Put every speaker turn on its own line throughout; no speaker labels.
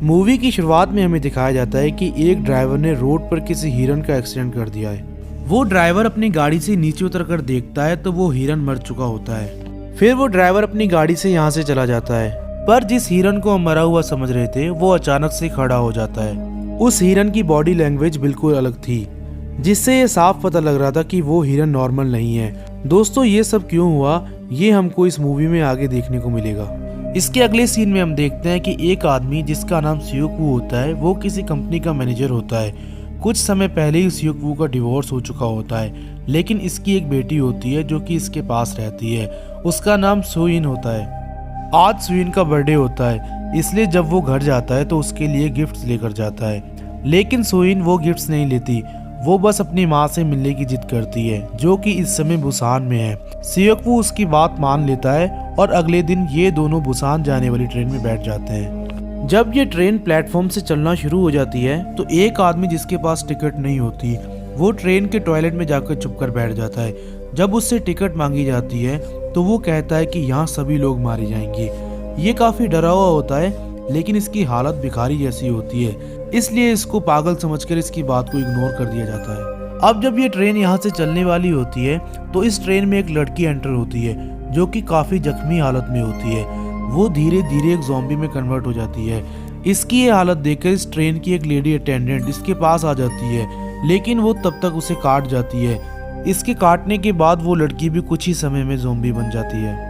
Movie की शुरुआत में हमें दिखाया जाता है कि एक ड्राइवर ने रोड पर किसी हिरन का एक्सीडेंट कर दिया है। वो ड्राइवर अपनी गाड़ी से नीचे उतरकर देखता है तो वो हिरन मर चुका होता है। फिर वो ड्राइवर अपनी गाड़ी से यहाँ से चला जाता है, पर जिस हिरन को हम मरा हुआ समझ रहे थे वो अचानक से खड़ा हो जाता है। उस हिरन की बॉडी लैंग्वेज बिल्कुल अलग थी, जिससे ये साफ पता लग रहा था कि वो हिरन नॉर्मल नहीं है। दोस्तों, ये सब क्यों हुआ ये हमको इस मूवी में आगे देखने को मिलेगा। इसके अगले सीन में हम देखते हैं कि एक आदमी जिसका नाम सियोकवू होता है वो किसी कंपनी का मैनेजर होता है। कुछ समय पहले ही सियोकवू का डिवोर्स हो चुका होता है, लेकिन इसकी एक बेटी होती है जो कि इसके पास रहती है। उसका नाम सोइन होता है। आज सोइन का बर्थडे होता है, इसलिए जब वो घर जाता है तो उसके लिए गिफ्ट्स लेकर जाता है, लेकिन सोइन वो गिफ्ट्स नहीं लेती। वो बस अपनी माँ से मिलने की जिद करती है, जो कि इस समय बुसान में है। सियोकवू उसकी बात मान लेता है और अगले दिन ये दोनों बुसान जाने वाली ट्रेन में बैठ जाते हैं। जब ये ट्रेन प्लेटफॉर्म से चलना शुरू हो जाती है तो एक आदमी जिसके पास टिकट नहीं होती वो ट्रेन के टॉयलेट में जाकर चुपकर बैठ जाता है। जब उससे टिकट मांगी जाती है तो वो कहता है कि यहाँ सभी लोग मारे जाएंगे। ये काफी डरा हुआ होता है, लेकिन इसकी हालत भिखारी जैसी होती है, इसलिए इसको पागल समझकर इसकी बात को इग्नोर कर दिया जाता है। अब जब ये ट्रेन यहाँ से चलने वाली होती है तो इस ट्रेन में एक लड़की एंटर होती है जो कि काफी जख्मी हालत में होती है। वो धीरे धीरे एक ज़ॉम्बी में कन्वर्ट हो जाती है। इसकी ये हालत देखकर इस ट्रेन की एक लेडी अटेंडेंट इसके पास आ जाती है, लेकिन वो तब तक उसे काट जाती है। इसके काटने के बाद वो लड़की भी कुछ ही समय में ज़ॉम्बी बन जाती है।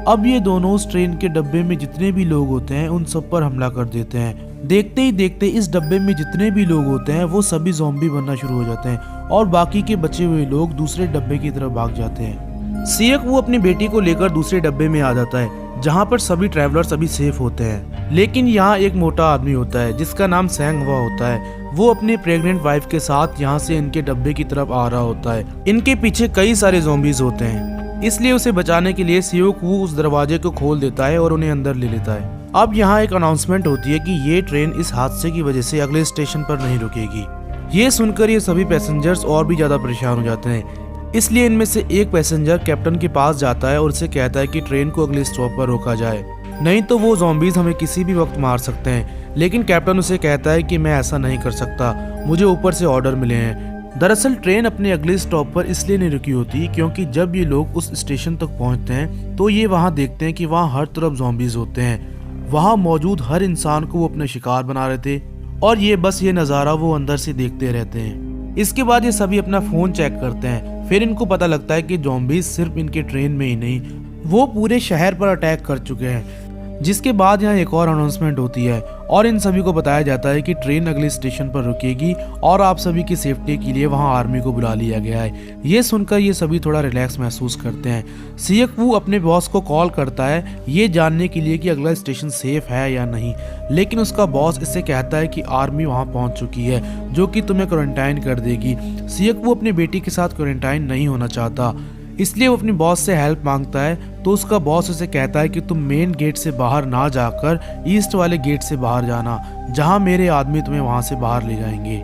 अब ये दोनों उस ट्रेन के डब्बे में जितने भी लोग होते हैं उन सब पर हमला कर देते हैं। देखते ही देखते इस डब्बे में जितने भी लोग होते हैं वो सभी ज़ॉम्बी बनना शुरू हो जाते हैं और बाकी के बचे हुए लोग दूसरे डब्बे की तरफ भाग जाते हैं। सियोकवू अपनी बेटी को लेकर दूसरे डब्बे में आ जाता है, जहाँ पर सभी ट्रैवलर्स अभी सेफ होते हैं। लेकिन यहाँ एक मोटा आदमी होता है जिसका नाम सैंगवा होता है। वो अपने प्रेग्नेंट वाइफ के साथ यहाँ से इनके डब्बे की तरफ आ रहा होता है। इनके पीछे कई सारे ज़ॉम्बीज होते हैं, इसलिए उसे बचाने के लिए सियोकवू उस दरवाजे को खोल देता है और उन्हें अंदर ले लेता है। अब यहाँ एक अनाउंसमेंट होती है कि ये ट्रेन इस हादसे की वजह से अगले स्टेशन पर नहीं रुकेगी। ये सुनकर ये सभी पैसेंजर्स और भी ज्यादा परेशान हो जाते हैं, इसलिए इनमें से एक पैसेंजर कैप्टन के पास जाता है और उसे कहता है कि ट्रेन को अगले स्टॉप पर रोका जाए, नहीं तो वो ज़ॉम्बीज हमें किसी भी वक्त मार सकते हैं। लेकिन कैप्टन उसे कहता है कि मैं ऐसा नहीं कर सकता, मुझे ऊपर से ऑर्डर मिले हैं। दरअसल ट्रेन अपने अगले स्टॉप पर इसलिए नहीं रुकी होती क्योंकि जब ये लोग उस स्टेशन तक पहुंचते हैं तो ये वहां देखते हैं कि वहां हर तरफ ज़ॉम्बीज होते हैं। वहां मौजूद हर इंसान को वो अपने शिकार बना रहे थे और ये नज़ारा वो अंदर से देखते रहते हैं। इसके बाद ये सभी अपना फोन चेक करते हैं। फिर इनको पता लगता है कि ज़ॉम्बीज सिर्फ इनके ट्रेन में ही नहीं, वो पूरे शहर पर अटैक कर चुके हैं। जिसके बाद यहाँ एक और अनाउंसमेंट होती है और इन सभी को बताया जाता है कि ट्रेन अगले स्टेशन पर रुकेगी और आप सभी की सेफ्टी के लिए वहाँ आर्मी को बुला लिया गया है। ये सुनकर ये सभी थोड़ा रिलैक्स महसूस करते हैं। सियोकवू अपने बॉस को कॉल करता है ये जानने के लिए कि अगला स्टेशन सेफ है या नहीं, लेकिन उसका बॉस इससे कहता है कि आर्मी वहाँ पहुँच चुकी है जो कि तुम्हें क्वारंटाइन कर देगी। सियोकवू अपनी बेटी के साथ क्वारंटाइन नहीं होना चाहता, इसलिए वो अपनी बॉस से हेल्प मांगता है। तो उसका बॉस उसे कहता है कि तुम मेन गेट से बाहर ना जाकर ईस्ट वाले गेट से बाहर जाना, जहां मेरे आदमी तुम्हें वहां से बाहर ले जाएंगे।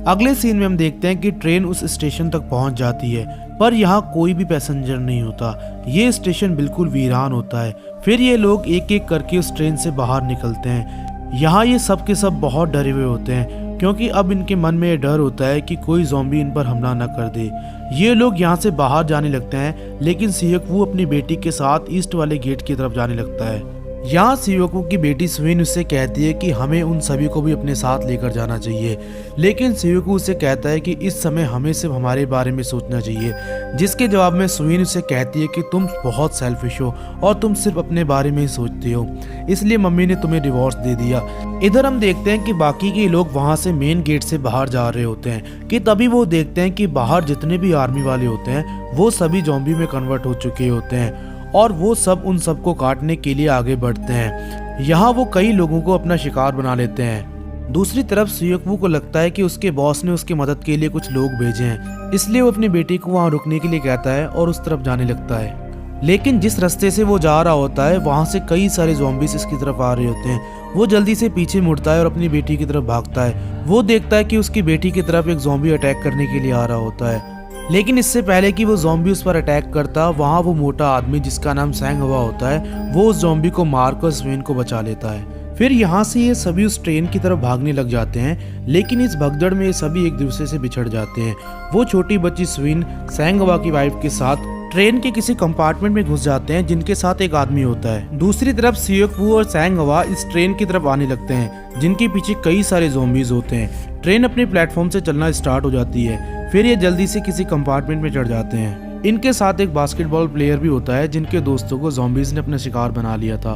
अगले सीन में हम देखते हैं कि ट्रेन उस स्टेशन तक पहुंच जाती है, पर यहाँ कोई भी पैसेंजर नहीं होता। ये स्टेशन बिल्कुल वीरान होता है। फिर ये लोग एक एक करके उस ट्रेन से बाहर निकलते हैं। यहाँ ये सब के सब बहुत डरे हुए होते हैं क्योंकि अब इनके मन में ये डर होता है कि कोई ज़ॉम्बी इन पर हमला न कर दे। ये लोग यहाँ से बाहर जाने लगते हैं, लेकिन सियोकवू अपनी बेटी के साथ ईस्ट वाले गेट की तरफ जाने लगता है। यहाँ सियोकवू की बेटी सोइन उससे कहती है कि हमें उन सभी को भी अपने साथ लेकर जाना चाहिए, लेकिन सियोकवू उसे कहता है कि इस समय हमें सिर्फ हमारे बारे में सोचना चाहिए। जिसके जवाब में सोइन उसे कहती है कि तुम बहुत सेल्फिश हो और तुम सिर्फ अपने बारे में ही सोचते हो, इसलिए मम्मी ने तुम्हें डिवोर्स दे दिया। इधर हम देखते हैं कि बाकी के लोग वहाँ से मेन गेट से बाहर जा रहे होते हैं कि तभी वो देखते हैं कि बाहर जितने भी आर्मी वाले होते हैं वो सभी ज़ॉम्बी में कन्वर्ट हो चुके होते हैं और वो सब उन सबको काटने के लिए आगे बढ़ते हैं। यहाँ वो कई लोगों को अपना शिकार बना लेते हैं। दूसरी तरफ सियोकवू को लगता है कि उसके बॉस ने उसकी मदद के लिए कुछ लोग भेजे हैं, इसलिए वो अपनी बेटी को वहाँ रुकने के लिए कहता है और उस तरफ जाने लगता है। लेकिन जिस रास्ते से वो जा रहा होता है वहाँ से कई सारे ज़ॉम्बीज इसकी तरफ आ रहे होते हैं। वो जल्दी से पीछे मुड़ता है और अपनी बेटी की तरफ भागता है। वो देखता है कि उसकी बेटी की तरफ एक ज़ॉम्बी अटैक करने के लिए आ रहा होता है, लेकिन इससे पहले कि वो ज़ॉम्बी उस पर अटैक करता, वहाँ वो मोटा आदमी जिसका नाम सैंगवा होता है वो उस ज़ॉम्बी को मारकर सोइन को बचा लेता है। फिर यहाँ से ये सभी उस ट्रेन की तरफ भागने लग जाते हैं, लेकिन इस भगदड़ में ये सभी एक दूसरे से बिछड़ जाते हैं। वो छोटी बच्ची स्विन सैंगवा की वाइफ के साथ ट्रेन के किसी कंपार्टमेंट में घुस जाते हैं, जिनके साथ एक आदमी होता है। दूसरी तरफ सियोक-वू और सैंगवा इस ट्रेन की तरफ आने लगते हैं, जिनके पीछे कई सारे ज़ॉम्बीज होते हैं। ट्रेन अपने प्लेटफॉर्म से चलना स्टार्ट हो जाती है। फिर ये जल्दी से किसी कंपार्टमेंट में चढ़ जाते हैं। इनके साथ एक बास्केटबॉल प्लेयर भी होता है, जिनके दोस्तों को ज़ॉम्बीज ने अपना शिकार बना लिया था।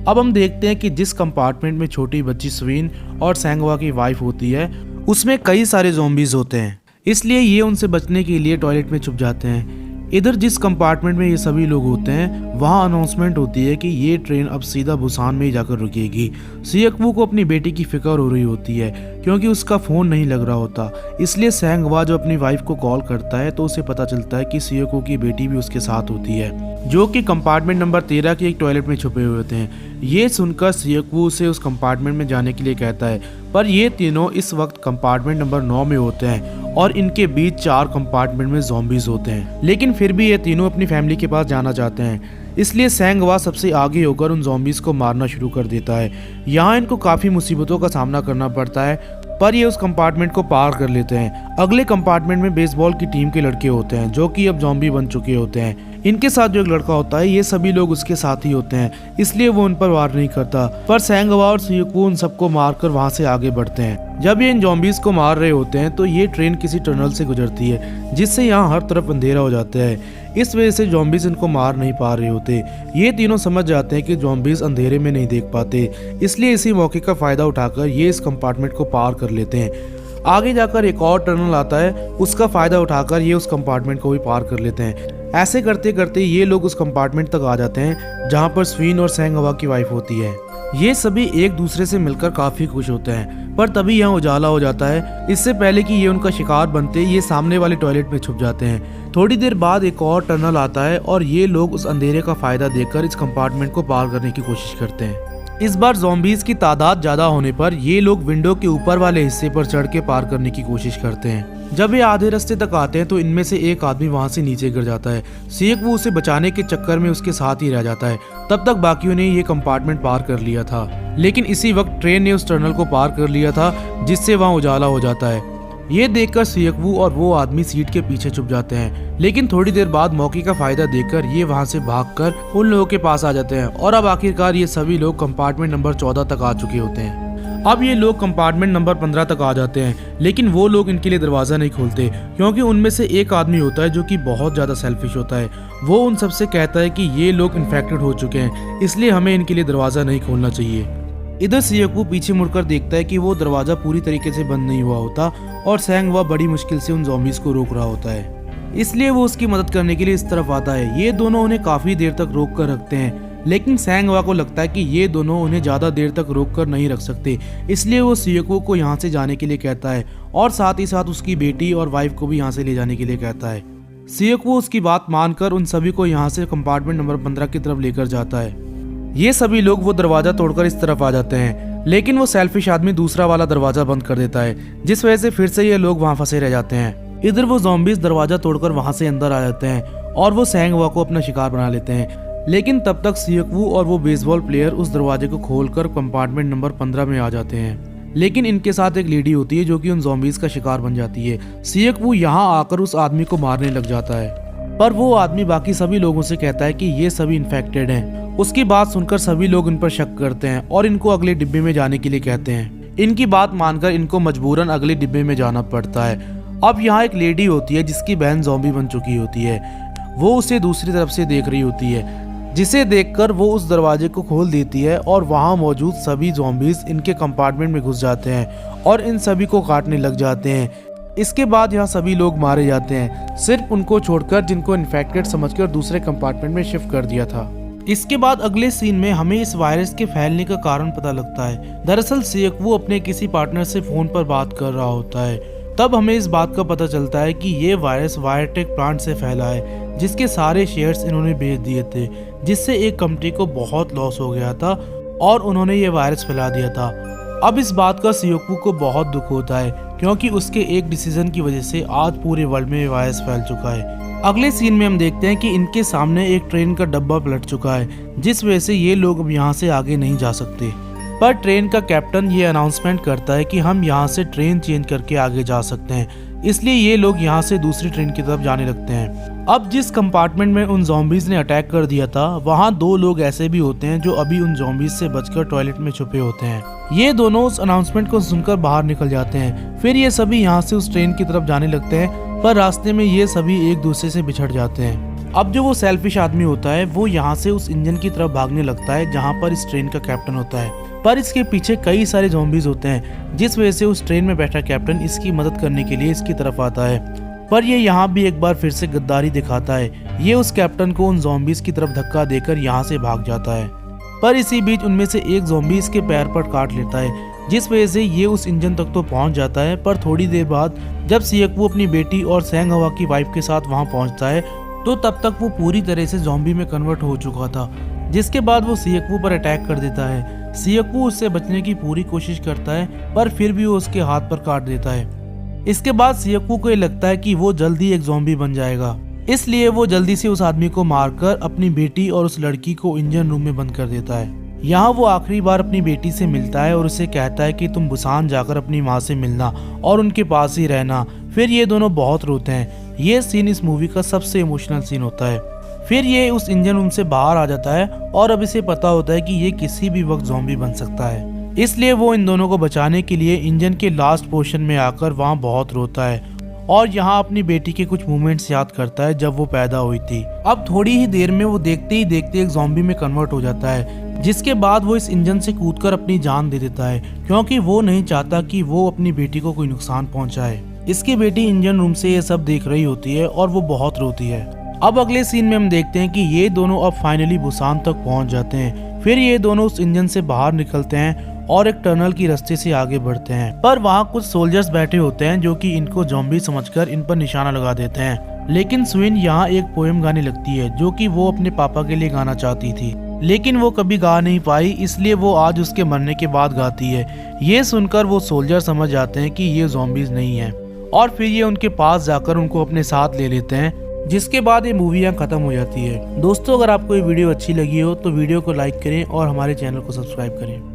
अब हम देखते हैं कि जिस कंपार्टमेंट में छोटी बच्ची स्विन और सैंगवा की वाइफ होती है, उसमें कई सारे ज़ॉम्बीज होते हैं, इसलिए ये उनसे बचने के लिए टॉयलेट में छुप जाते हैं। इधर जिस कंपार्टमेंट में ये सभी लोग होते हैं, वहाँ अनाउंसमेंट होती है कि ये ट्रेन अब सीधा बुसान में ही जाकर रुकेगी। सियोक-वू को अपनी बेटी की फिक्र हो रही होती है, क्योंकि उसका फ़ोन नहीं लग रहा होता। इसलिए सैंगवा जो अपनी वाइफ को कॉल करता है, तो उसे पता चलता है कि सियोक-वू की बेटी भी उसके साथ होती है, जो कि कंपार्टमेंट नंबर 13 के एक टॉयलेट में छुपे हुए होते हैं। ये सुनकर सियोक-वू उसे उस कंपार्टमेंट में जाने के लिए कहता है, पर ये तीनों इस वक्त कंपार्टमेंट नंबर 9 में होते हैं और इनके बीच 4 कंपार्टमेंट में ज़ॉम्बीज होते हैं। लेकिन फिर भी ये तीनों अपनी फैमिली के पास जाना चाहते हैं, इसलिए सैंगवा सबसे आगे होकर उन ज़ॉम्बीज को मारना शुरू कर देता है। यहाँ इनको काफ़ी मुसीबतों का सामना करना पड़ता है, पर ये उस कंपार्टमेंट को पार कर लेते हैं। अगले कंपार्टमेंट में बेसबॉल की टीम के लड़के होते हैं, जो कि अब ज़ॉम्बी बन चुके होते हैं। इनके साथ जो एक लड़का होता है, ये सभी लोग उसके साथ ही होते हैं, इसलिए वो उन पर वार नहीं करता। पर सैंगवा और सियोक-वू उन सबको मारकर वहां से आगे बढ़ते हैं। जब ये इन ज़ॉम्बीज को मार रहे होते हैं, तो ये ट्रेन किसी टनल से गुजरती है, जिससे यहाँ हर तरफ अंधेरा हो जाता है। इस वजह से ज़ॉम्बीज इनको मार नहीं पा रहे होते। ये तीनों समझ जाते हैं कि ज़ॉम्बीज अंधेरे में नहीं देख पाते, इसलिए इसी मौके का फायदा उठाकर ये इस कंपार्टमेंट को पार कर लेते हैं। आगे जाकर एक और टनल आता है, उसका फायदा उठाकर ये उस कंपार्टमेंट को भी पार कर लेते हैं। ऐसे करते करते ये लोग उस कंपार्टमेंट तक आ जाते हैं, जहाँ पर स्विन और सैंगवा की वाइफ होती है। ये सभी एक दूसरे से मिलकर काफी खुश होते हैं, पर तभी यहाँ उजाला हो जाता है। इससे पहले कि ये उनका शिकार बनते, ये सामने वाले टॉयलेट में छुप जाते हैं। थोड़ी देर बाद एक और टनल आता है और ये लोग उस अंधेरे का फायदा देकर इस कंपार्टमेंट को पार करने की कोशिश करते हैं। इस बार ज़ॉम्बीज की तादाद ज्यादा होने पर ये लोग विंडो के ऊपर वाले हिस्से पर चढ़ के पार करने की कोशिश करते हैं। जब ये आधे रास्ते तक आते हैं, तो इनमें से एक आदमी वहां से नीचे गिर जाता है। सियोक-वू उसे बचाने के चक्कर में उसके साथ ही रह जाता है। तब तक बाकियों ने ये कंपार्टमेंट पार कर लिया था, लेकिन इसी वक्त ट्रेन ने उस टनल को पार कर लिया था, जिससे वहाँ उजाला हो जाता है। ये देखकर सियोक-वू और वो आदमी सीट के पीछे छुप जाते हैं, लेकिन थोड़ी देर बाद मौके का फायदा देकर ये वहां से भागकर उन लोगों के पास आ जाते हैं और अब आखिरकार ये सभी लोग कंपार्टमेंट नंबर 14 तक आ चुके होते हैं। अब ये लोग कंपार्टमेंट नंबर 15 तक आ जाते हैं, लेकिन वो लोग इनके लिए दरवाजा नहीं खोलते, क्योंकि उनमें से एक आदमी होता है जो कि बहुत ज्यादा सेल्फिश होता है। वो उन सबसे कहता है कि ये लोग इन्फेक्टेड हो चुके हैं, इसलिए हमें इनके लिए दरवाजा नहीं खोलना चाहिए। इधर सियोक-वू पीछे मुड़कर देखता है कि वो दरवाजा पूरी तरीके से बंद नहीं हुआ होता और सैंगवा बड़ी मुश्किल से उन ज़ॉम्बीज को रोक रहा होता है, इसलिए वो उसकी मदद करने के लिए इस तरफ आता है। ये दोनों उन्हें काफी देर तक रोक कर रखते हैं, लेकिन सैंगवा को लगता है कि ये दोनों उन्हें ज्यादा देर तक रोक कर नहीं रख सकते, इसलिए वो सियोक-वू को यहाँ से जाने के लिए कहता है और साथ ही साथ उसकी बेटी और वाइफ को भी यहाँ से ले जाने के लिए कहता है। सियोक-वू उसकी बात मानकर उन सभी को यहाँ से कंपार्टमेंट नंबर 15 की तरफ लेकर जाता है। ये सभी लोग वो दरवाजा तोड़कर इस तरफ आ जाते हैं, लेकिन वो सेल्फिश आदमी दूसरा वाला दरवाजा बंद कर देता है, जिस वजह से फिर से ये लोग वहाँ फंसे रह जाते हैं। इधर वो ज़ॉम्बीज दरवाजा तोड़कर वहाँ से अंदर आ जाते हैं और वो सैंगवा को अपना शिकार बना लेते हैं, लेकिन तब तक सियोक-वू और वो बेसबॉल प्लेयर उस दरवाजे को खोलकर कंपार्टमेंट नंबर 15 में आ जाते हैं। लेकिन इनके साथ एक लेडी होती है जो कि उन ज़ॉम्बीज का शिकार बन जाती है। सियोक-वू यहाँ आकर उस आदमी को मारने लग जाता है, पर वो आदमी बाकी सभी लोगों से कहता है कि ये सभी इन्फेक्टेड हैं। उसकी बात सुनकर सभी लोग इन पर शक करते हैं और इनको अगले डिब्बे में जाने के लिए कहते हैं। इनकी बात मानकर इनको मजबूरन अगले डिब्बे में जाना पड़ता है। अब यहाँ एक लेडी होती है जिसकी बहन ज़ॉम्बी बन चुकी होती है। वो उसे दूसरी तरफ से देख रही होती है, जिसे देखकर वो उस दरवाजे को खोल देती है और वहाँ मौजूद सभी ज़ॉम्बीज इनके कंपार्टमेंट में घुस जाते हैं और इन सभी को काटने लग जाते हैं। इसके बाद यहाँ सभी लोग मारे जाते हैं, सिर्फ उनको छोड़कर जिनको इन्फेक्टेड समझकर दूसरे कंपार्टमेंट में शिफ्ट कर दिया था। इसके बाद अगले सीन में हमें इस वायरस के फैलने का कारण पता लगता है। दरअसल सियोक-वू अपने किसी पार्टनर से फोन पर बात कर रहा होता है। तब हमें इस बात का पता चलता है कि ये वायरस वायरटेक प्लांट से फैला है, जिसके सारे शेयर्स इन्होंने बेच दिए थे, जिससे एक कंपनी को बहुत लॉस हो गया था और उन्होंने ये वायरस फैला दिया था। अब इस बात का सियोक-वू को बहुत दुख होता है, क्योंकि उसके एक डिसीजन की वजह से आज पूरे वर्ल्ड में वायरस फैल चुका है। अगले सीन में हम देखते हैं कि इनके सामने एक ट्रेन का डब्बा पलट चुका है, जिस वजह से ये लोग अब यहाँ से आगे नहीं जा सकते। पर ट्रेन का कैप्टन ये अनाउंसमेंट करता है कि हम यहाँ से ट्रेन चेंज करके आगे जा सकते हैं, इसलिए ये लोग यहाँ से दूसरी ट्रेन की तरफ जाने लगते हैं। अब जिस कंपार्टमेंट में उन ज़ॉम्बीज ने अटैक कर दिया था, वहाँ 2 लोग ऐसे भी होते हैं जो अभी उन ज़ॉम्बीज से बचकर टॉयलेट में छुपे होते हैं। ये दोनों उस अनाउंसमेंट को सुनकर बाहर निकल जाते हैं। फिर ये सभी यहाँ से उस ट्रेन की तरफ जाने लगते हैं, पर रास्ते में ये सभी एक दूसरे से बिछड़ जाते हैं। अब जो वो सेल्फिश आदमी होता है वो यहाँ से उस इंजन की तरफ भागने लगता है जहाँ पर इस ट्रेन का कैप्टन होता है, पर इसके पीछे कई सारे ज़ॉम्बीज होते हैं, जिस वजह से उस ट्रेन में बैठा कैप्टन इसकी मदद करने के लिए इसकी तरफ आता है। पर ये यहाँ भी एक बार फिर से गद्दारी दिखाता है। ये उस कैप्टन को उन ज़ॉम्बीज की तरफ धक्का देकर यहाँ से भाग जाता है, पर इसी बीच उनमें से एक ज़ॉम्बी इसके पैर पर काट लेता है, जिस वजह से ये उस इंजन तक तो पहुँच जाता है। पर थोड़ी देर बाद जब सियकवू अपनी बेटी और सेंग हवा की वाइफ के साथ वहाँ पहुँचता है, तो तब तक वो पूरी तरह से ज़ॉम्बी में कन्वर्ट हो चुका था, जिसके बाद वो सियकवू पर अटैक कर देता है। सियकवू उससे बचने की पूरी कोशिश करता है, पर फिर भी वो उसके हाथ पर काट देता है। इसके बाद सियकवू को ये लगता है कि वो जल्दी एक ज़ॉम्बी बन जाएगा, इसलिए वो जल्दी से उस आदमी को मारकर अपनी बेटी और उस लड़की को इंजन रूम में बंद कर देता है। यहाँ वो आखिरी बार अपनी बेटी से मिलता है और उसे कहता है कि तुम बुसान जाकर अपनी माँ से मिलना और उनके पास ही रहना। फिर ये दोनों बहुत रोते हैं। ये सीन इस मूवी का सबसे इमोशनल सीन होता है। फिर ये उस इंजन रूम से बाहर आ जाता है और अब इसे पता होता है कि ये किसी भी वक्त ज़ॉम्बी बन सकता है, इसलिए वो इन दोनों को बचाने के लिए इंजन के लास्ट पोर्शन में आकर वहाँ बहुत रोता है और यहाँ अपनी बेटी के कुछ मोमेंट्स याद करता है जब वो पैदा हुई थी। अब थोड़ी ही देर में वो देखते ही देखते एक ज़ॉम्बी में कन्वर्ट हो जाता है, जिसके बाद वो इस इंजन से कूदकर अपनी जान दे देता है, क्योंकि वो नहीं चाहता कि वो अपनी बेटी को कोई नुकसान पहुंचाए। इसकी बेटी इंजन रूम से ये सब देख रही होती है और वो बहुत रोती है। अब अगले सीन में हम देखते हैं कि ये दोनों अब फाइनली बुसान तक पहुंच जाते हैं। फिर ये दोनों उस इंजन से बाहर निकलते हैं और एक टनल की रास्ते से आगे बढ़ते हैं, पर वहाँ कुछ सोल्जर्स बैठे होते हैं जो कि इनको ज़ॉम्बी समझकर इन पर निशाना लगा देते हैं। लेकिन स्विन यहाँ एक पोएम गाने लगती है जो कि वो अपने पापा के लिए गाना चाहती थी, लेकिन वो कभी गा नहीं पाई, इसलिए वो आज उसके मरने के बाद गाती है। ये सुनकर वो सोल्जर समझ जाते हैं कि ये ज़ॉम्बीज नहीं है और फिर ये उनके पास जाकर उनको अपने साथ ले लेते हैं, जिसके बाद ये मूवी यहाँ खत्म हो जाती है। दोस्तों, अगर आपको ये वीडियो अच्छी लगी हो तो वीडियो को लाइक करें और हमारे चैनल को सब्सक्राइब करें।